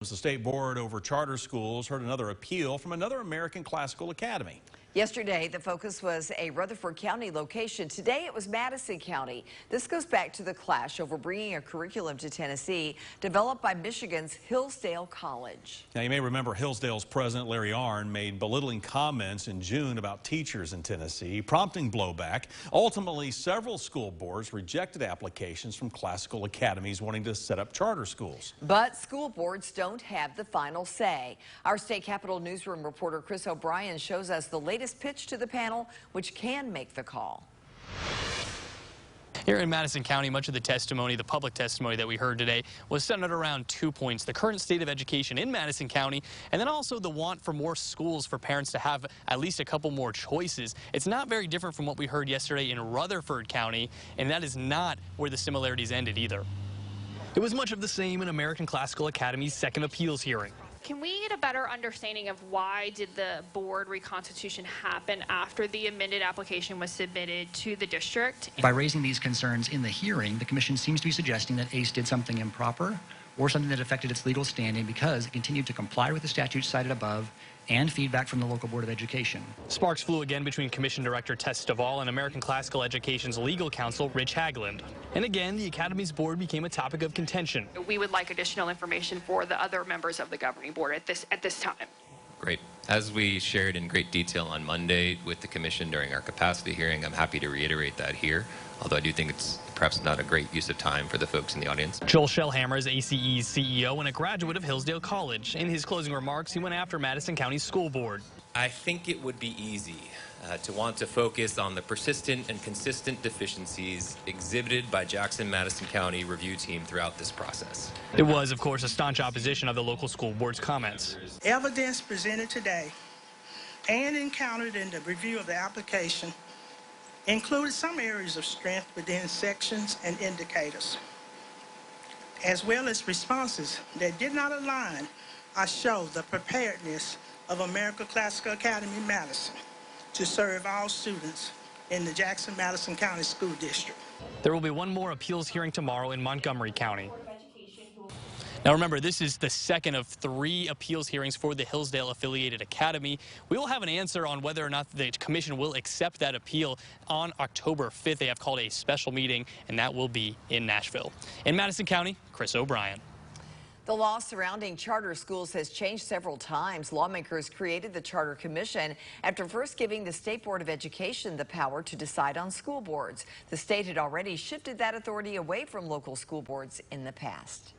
The state board over charter schools heard another appeal from another American Classical Academy. Yesterday, the focus was a Rutherford County location. Today, it was Madison County. This goes back to the clash over bringing a curriculum to Tennessee developed by Michigan's Hillsdale College. Now, you may remember Hillsdale's president, Larry Arnn, made belittling comments in June about teachers in Tennessee, prompting blowback. Ultimately, several school boards rejected applications from classical academies wanting to set up charter schools. But school boards don't have the final say. Our State Capitol newsroom reporter Chris O'Brien shows us the latest pitch to the panel, which can make the call. Here in Madison County, much of the testimony, the public testimony that we heard today, was centered around 2 points: the current state of education in Madison County, and then also the want for more schools for parents to have at least a couple more choices. It's not very different from what we heard yesterday in Rutherford County, and that is not where the similarities ended either. It was much of the same in American Classical Academy's second appeals hearing. Can we get a better understanding of why did the board reconstitution happen after the amended application was submitted to the district? By raising these concerns in the hearing, the commission seems to be suggesting that ACE did something improper or something that affected its legal standing because it continued to comply with the statutes cited above and feedback from the local Board of Education. Sparks flew again between Commission Director Tess Duvall and American Classical Education's legal counsel, Rich Hagland. And again, the Academy's board became a topic of contention. We would like additional information for the other members of the governing board at this time. Great. As we shared in great detail on Monday with the Commission during our capacity hearing, I'm happy to reiterate that here, although I do think it's perhaps not a great use of time for the folks in the audience. Joel Shellhammer is ACE's CEO and a graduate of Hillsdale College. In his closing remarks, he went after Madison County School Board. I think it would be easy to want to focus on the persistent and consistent deficiencies exhibited by Jackson-Madison County review team throughout this process. It was, of course, a staunch opposition of the local school board's comments. Evidence presented today and encountered in the review of the application included some areas of strength within sections and indicators, as well as responses that did not align or show the preparedness of American Classical Academy Madison to serve all students in the Jackson-Madison County School District. There will be one more appeals hearing tomorrow in Montgomery County. Now remember, this is the second of 3 appeals hearings for the Hillsdale affiliated academy. We will have an answer on whether or not the commission will accept that appeal on October 5th. They have called a special meeting, and that will be in Nashville. In Madison County, Chris O'Brien. The law surrounding charter schools has changed several times. Lawmakers created the Charter Commission after first giving the State Board of Education the power to decide on school boards. The state had already shifted that authority away from local school boards in the past.